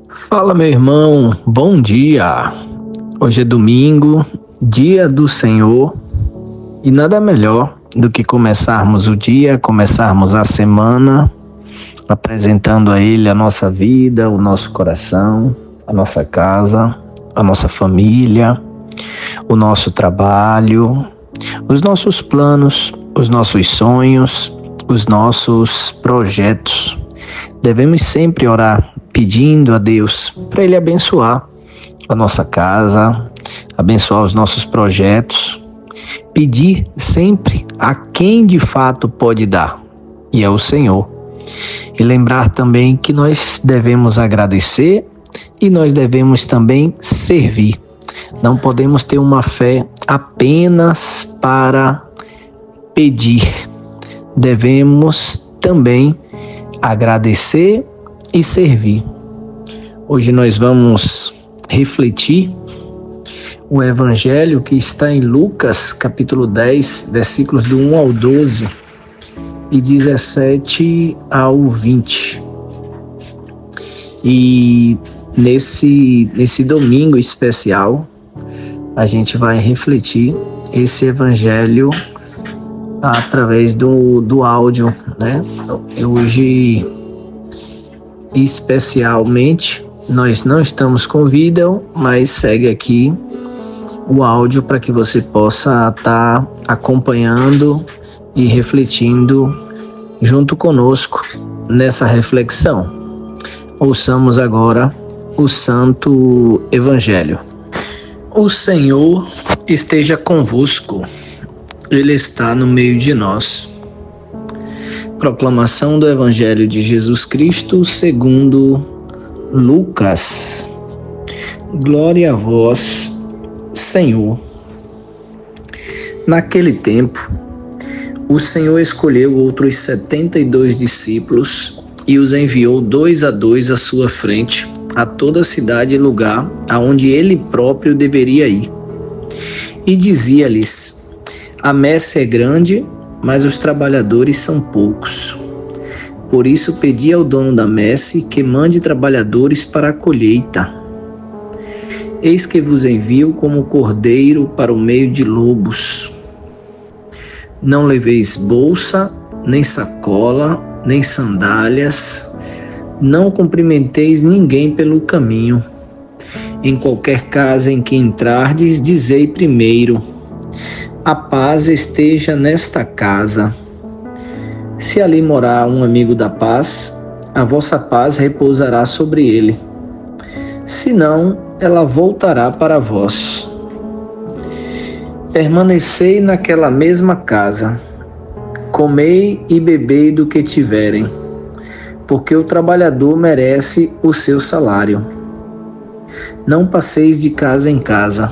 Fala, meu irmão, bom dia. Hoje é domingo, dia do Senhor, e nada melhor do que começarmos o dia, começarmos a semana, apresentando a Ele a nossa vida, o nosso coração, a nossa casa, a nossa família, o nosso trabalho, os nossos planos, os nossos sonhos, os nossos projetos. Devemos sempre orar pedindo a Deus para Ele abençoar a nossa casa, abençoar os nossos projetos, pedir sempre a quem de fato pode dar, e é o Senhor. E lembrar também que nós devemos agradecer e nós devemos também servir. Não podemos ter uma fé apenas para pedir. Devemos também agradecer e servir. Hoje nós vamos refletir o evangelho que está em Lucas, capítulo 10, versículos do 1 ao 12 e 17 ao 20. E nesse domingo especial, a gente vai refletir esse evangelho através do áudio, né? Hoje, especialmente, nós não estamos com vídeo, mas segue aqui o áudio para que você possa estar acompanhando e refletindo junto conosco nessa reflexão. Ouçamos agora o Santo Evangelho. O Senhor esteja convosco. Ele está no meio de nós. Proclamação do Evangelho de Jesus Cristo segundo Lucas. Glória a vós, Senhor. Naquele tempo, o Senhor escolheu outros 72 discípulos e os enviou 2 a 2 à sua frente, a toda cidade e lugar aonde ele próprio deveria ir. E dizia-lhes: a messe é grande, mas os trabalhadores são poucos. Por isso pedi ao dono da messe que mande trabalhadores para a colheita. Eis que vos envio como cordeiro para o meio de lobos. Não leveis bolsa, nem sacola, nem sandálias. Não cumprimenteis ninguém pelo caminho. Em qualquer casa em que entrardes, dizei primeiro: a paz esteja nesta casa. Se ali morar um amigo da paz, a vossa paz repousará sobre ele. Se não, ela voltará para vós. Permanecei naquela mesma casa. Comei e bebei do que tiverem, porque o trabalhador merece o seu salário. Não passeis de casa em casa.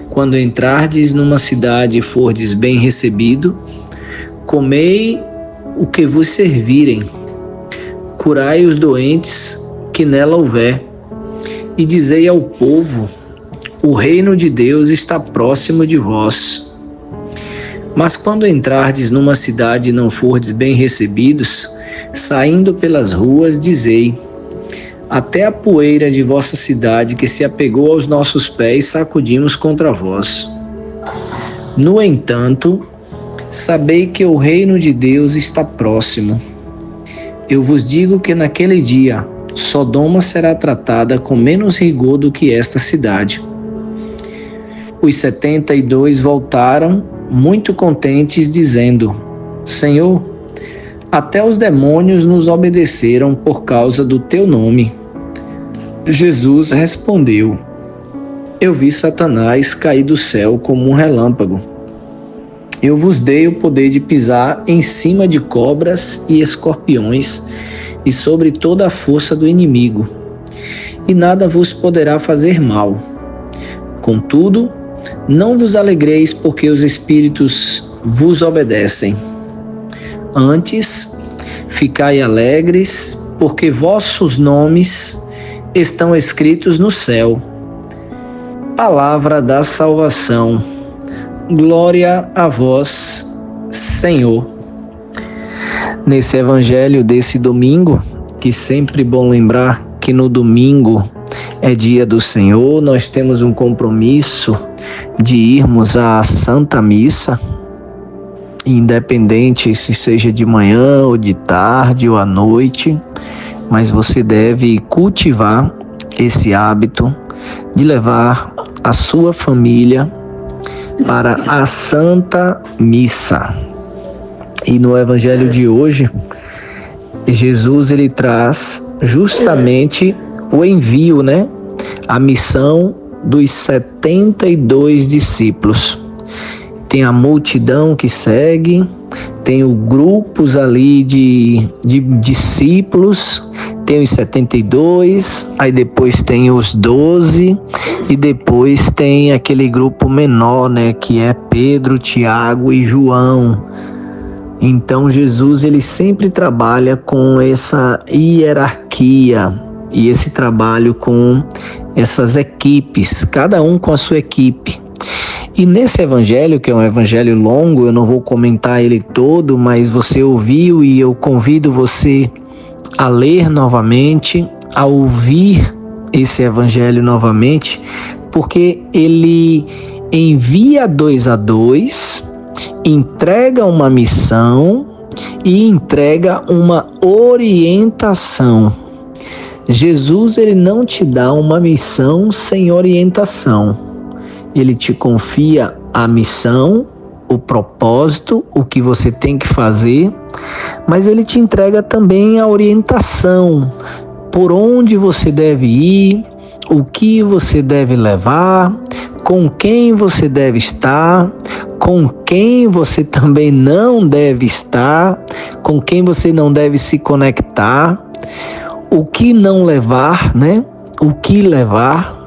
Quando entrardes numa cidade e fordes bem recebido, comei o que vos servirem, curai os doentes que nela houver, e dizei ao povo: o reino de Deus está próximo de vós. Mas quando entrardes numa cidade e não fordes bem recebidos, saindo pelas ruas, dizei: até a poeira de vossa cidade que se apegou aos nossos pés sacudimos contra vós. No entanto, sabei que o reino de Deus está próximo. Eu vos digo que naquele dia Sodoma será tratada com menos rigor do que esta cidade. Os 72 voltaram muito contentes, dizendo: Senhor, até os demônios nos obedeceram por causa do teu nome. Jesus respondeu: eu vi Satanás cair do céu como um relâmpago. Eu vos dei o poder de pisar em cima de cobras e escorpiões e sobre toda a força do inimigo, e nada vos poderá fazer mal. Contudo, não vos alegreis porque os espíritos vos obedecem. Antes, ficai alegres, porque vossos nomes estão escritos no céu. Palavra da salvação. Glória a vós, Senhor. Nesse evangelho desse domingo, que sempre bom lembrar que no domingo é dia do Senhor, nós temos um compromisso de irmos à Santa Missa, independente se seja de manhã ou de tarde ou à noite, mas você deve cultivar esse hábito de levar a sua família para a Santa Missa. E no Evangelho de hoje, Jesus ele traz justamente o envio, a missão dos 72 discípulos. Tem a multidão que segue, tem os grupos ali de discípulos, tem os 72, aí depois tem os 12 e depois tem aquele grupo menor, que é Pedro, Tiago e João. Então Jesus ele sempre trabalha com essa hierarquia e esse trabalho com essas equipes, cada um com a sua equipe. E nesse evangelho, que é um evangelho longo, eu não vou comentar ele todo, mas você ouviu e eu convido você a ler novamente, a ouvir esse evangelho novamente, porque ele envia 2 a 2, entrega uma missão e entrega uma orientação. Jesus ele não te dá uma missão sem orientação. Ele te confia a missão, o propósito, o que você tem que fazer, mas ele te entrega também a orientação, por onde você deve ir, o que você deve levar, com quem você deve estar, com quem você também não deve estar, com quem você não deve se conectar, o que não levar, o que levar.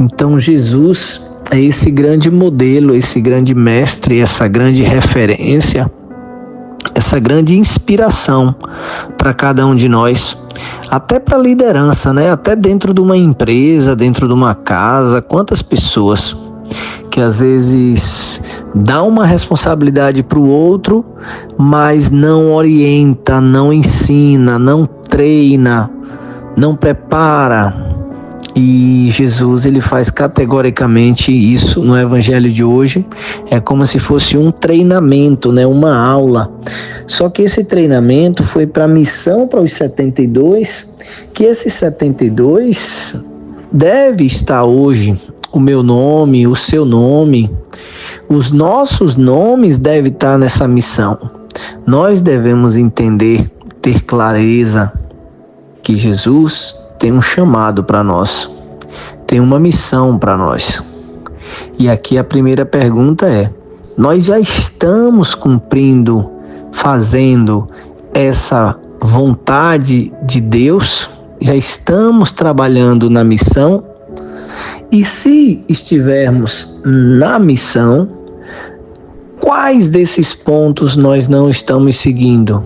Então Jesus é esse grande modelo, esse grande mestre, essa grande referência, essa grande inspiração para cada um de nós, até para a liderança, até dentro de uma empresa, dentro de uma casa. Quantas pessoas que às vezes dá uma responsabilidade para o outro, mas não orienta, não ensina, não treina, não prepara. E Jesus ele faz categoricamente isso no Evangelho de hoje. É como se fosse um treinamento, uma aula. Só que esse treinamento foi para a missão para os 72, que esses 72 deve estar hoje. O meu nome, o seu nome, os nossos nomes devem estar nessa missão. Nós devemos entender, ter clareza que Jesus tem um chamado para nós, tem uma missão para nós. E aqui a primeira pergunta é: nós já estamos cumprindo, fazendo essa vontade de Deus? Já estamos trabalhando na missão? E se estivermos na missão, quais desses pontos nós não estamos seguindo?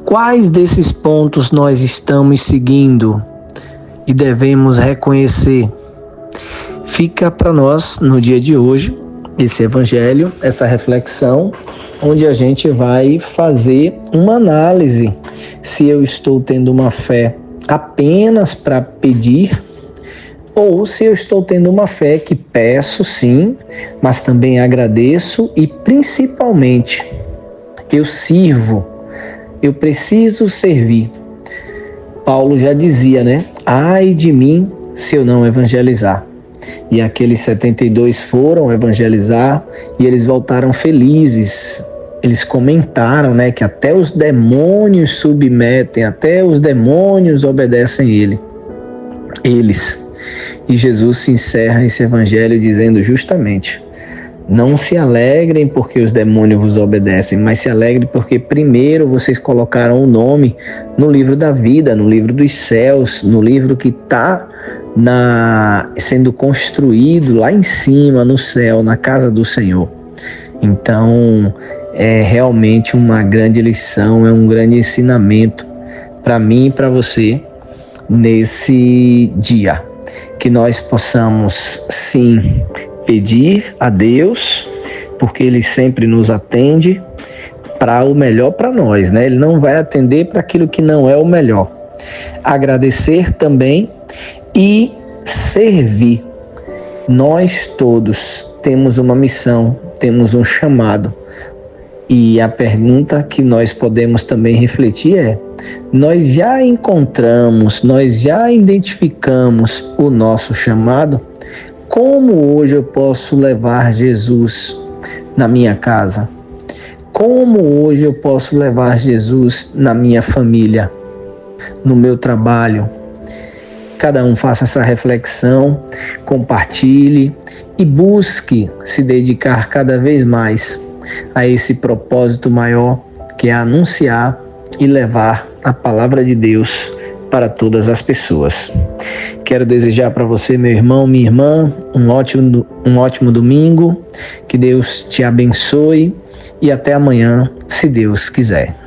Quais desses pontos nós estamos seguindo e devemos reconhecer? Fica para nós no dia de hoje esse evangelho, essa reflexão, onde a gente vai fazer uma análise se eu estou tendo uma fé apenas para pedir, ou se eu estou tendo uma fé que peço sim, mas também agradeço e principalmente eu sirvo, eu preciso servir. Paulo já dizia, ai de mim se eu não evangelizar. E aqueles 72 foram evangelizar e eles voltaram felizes. Eles comentaram, que até os demônios submetem, até os demônios obedecem eles. E Jesus se encerra esse evangelho dizendo justamente: não se alegrem porque os demônios vos obedecem, mas se alegrem porque primeiro vocês colocaram o nome no livro da vida, no livro dos céus, no livro que está sendo construído lá em cima, no céu, na casa do Senhor. Então, é realmente uma grande lição, é um grande ensinamento para mim e para você nesse dia. Que nós possamos, sim, pedir a Deus, porque Ele sempre nos atende para o melhor para nós, Ele não vai atender para aquilo que não é o melhor. agradecer também e servir. Nós todos temos uma missão, temos um chamado. E a pergunta que nós podemos também refletir é: nós já encontramos, nós já identificamos o nosso chamado? Como hoje eu posso levar Jesus na minha casa? Como hoje eu posso levar Jesus na minha família, no meu trabalho? Cada um faça essa reflexão, compartilhe e busque se dedicar cada vez mais a esse propósito maior, que é anunciar e levar a palavra de Deus para todas as pessoas. Quero desejar para você, meu irmão, minha irmã, um ótimo domingo, que Deus te abençoe e até amanhã, se Deus quiser.